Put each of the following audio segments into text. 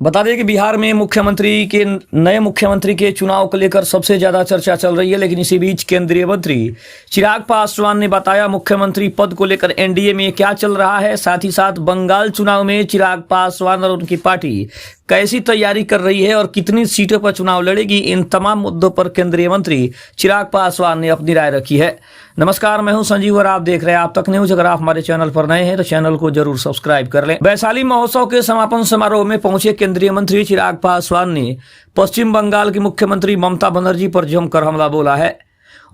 बता दें कि बिहार में नए मुख्यमंत्री के चुनाव को लेकर सबसे ज्यादा चर्चा चल रही है। लेकिन इसी बीच केंद्रीय मंत्री चिराग पासवान ने बताया मुख्यमंत्री पद को लेकर एनडीए में क्या चल रहा है। साथ ही साथ बंगाल चुनाव में चिराग पासवान और उनकी पार्टी कैसी तैयारी कर रही है और कितनी सीटों पर चुनाव लड़ेगी, इन तमाम मुद्दों पर केंद्रीय मंत्री चिराग पासवान ने अपनी राय रखी है। नमस्कार, मैं हूं संजीव और आप देख रहे हैं आप तक न्यूज। अगर आप हमारे चैनल पर नए हैं तो चैनल को जरूर सब्सक्राइब कर लें। वैशाली महोत्सव के समापन समारोह में पहुंचे केंद्रीय मंत्री चिराग पासवान ने पश्चिम बंगाल की मुख्यमंत्री ममता बनर्जी पर जमकर हमला बोला है।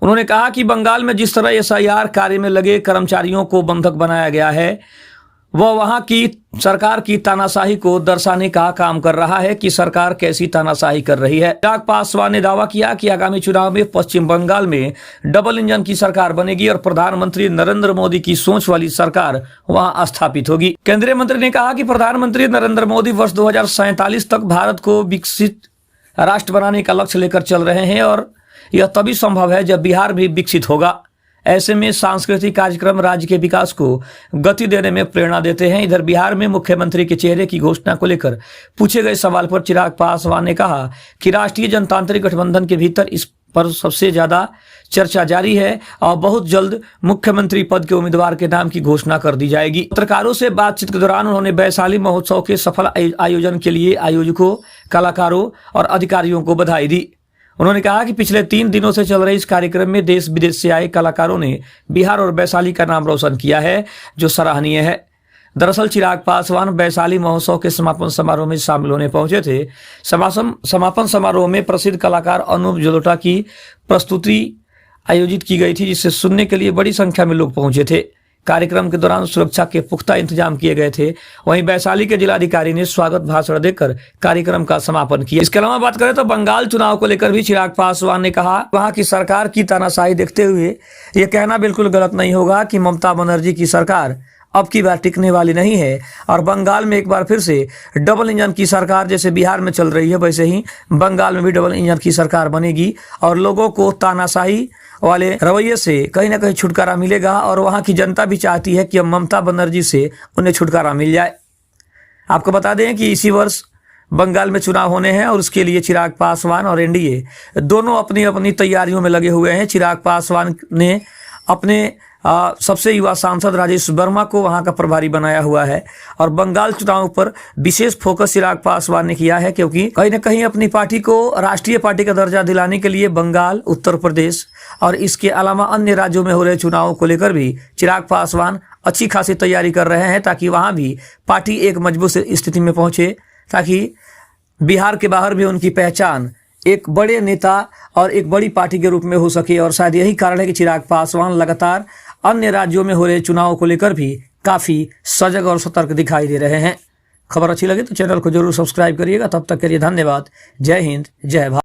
उन्होंने कहा कि बंगाल में जिस तरह एसआईआर कार्य में लगे कर्मचारियों को बंधक बनाया गया है, वह वहां की सरकार की तानाशाही को दर्शाने का काम कर रहा है कि सरकार कैसी तानाशाही कर रही है। चिराग पासवान ने दावा किया कि आगामी चुनाव में पश्चिम बंगाल में डबल इंजन की सरकार बनेगी और प्रधानमंत्री नरेंद्र मोदी की सोच वाली सरकार वहां स्थापित होगी। केंद्रीय मंत्री ने कहा कि प्रधानमंत्री नरेंद्र मोदी वर्ष 2047 तक भारत को विकसित राष्ट्र बनाने का लक्ष्य लेकर चल रहे हैं और यह तभी संभव है जब बिहार भी विकसित होगा। ऐसे में सांस्कृतिक कार्यक्रम राज्य के विकास को गति देने में प्रेरणा देते हैं। इधर बिहार में मुख्यमंत्री के चेहरे की घोषणा को लेकर पूछे गए सवाल पर चिराग पासवान ने कहा कि राष्ट्रीय जनतांत्रिक गठबंधन के भीतर इस पर सबसे ज्यादा चर्चा जारी है और बहुत जल्द मुख्यमंत्री पद के उम्मीदवार के नाम की घोषणा कर दी जाएगी। पत्रकारों से बातचीत के दौरान उन्होंने वैशाली महोत्सव के सफल आयोजन के लिए आयोजकों, कलाकारों और अधिकारियों को बधाई दी। उन्होंने कहा कि पिछले 3 दिनों से चल रहे इस कार्यक्रम में देश विदेश से आए कलाकारों ने बिहार और वैशाली का नाम रोशन किया है, जो सराहनीय है। दरअसल चिराग पासवान वैशाली महोत्सव के समापन समारोह में शामिल होने पहुंचे थे। समापन समारोह में प्रसिद्ध कलाकार अनूप जलोटा की प्रस्तुति आयोजित की गई थी, जिसे सुनने के लिए बड़ी संख्या में लोग पहुंचे थे। कार्यक्रम के दौरान सुरक्षा के पुख्ता इंतजाम किए गए थे। वहीं वैशाली के जिलाधिकारी ने स्वागत भाषण देकर कार्यक्रम का समापन किया। इसके अलावा बात करें तो बंगाल चुनाव को लेकर भी चिराग पासवान ने कहा, वहां की सरकार की तानाशाही देखते हुए यह कहना बिल्कुल गलत नहीं होगा कि ममता बनर्जी की सरकार अब की बार टिकने वाली नहीं है और बंगाल में एक बार फिर से डबल इंजन की सरकार जैसे बिहार में चल रही है, वैसे ही बंगाल में भी डबल इंजन की सरकार बनेगी और लोगों को तानाशाही वाले रवैये से कहीं ना कहीं छुटकारा मिलेगा। और वहां की जनता भी चाहती है कि अब ममता बनर्जी से उन्हें छुटकारा मिल जाए। आपको बता दें कि इसी वर्ष बंगाल में चुनाव होने हैं और उसके लिए चिराग पासवान और एनडीए दोनों अपनी अपनी तैयारियों में लगे हुए हैं। चिराग पासवान ने अपने सबसे युवा सांसद राजेश वर्मा को वहां का प्रभारी बनाया हुआ है और बंगाल चुनाव पर विशेष फोकस चिराग पासवान ने किया है, क्योंकि कहीं ना कहीं अपनी पार्टी को राष्ट्रीय पार्टी का दर्जा दिलाने के लिए बंगाल, उत्तर प्रदेश और इसके अलावा अन्य राज्यों में हो रहे चुनावों को लेकर भी चिराग पासवान अच्छी खासी तैयारी कर रहे हैं, ताकि वहां भी पार्टी एक मजबूत स्थिति में पहुंचे, ताकि बिहार के बाहर भी उनकी पहचान एक बड़े नेता और एक बड़ी पार्टी के रूप में हो सके। और शायद यही कारण है कि चिराग पासवान लगातार अन्य राज्यों में हो रहे चुनावों को लेकर भी काफी सजग और सतर्क दिखाई दे रहे हैं। खबर अच्छी लगे तो चैनल को जरूर सब्सक्राइब करिएगा। तब तक के लिए धन्यवाद। जय हिंद, जय भारत।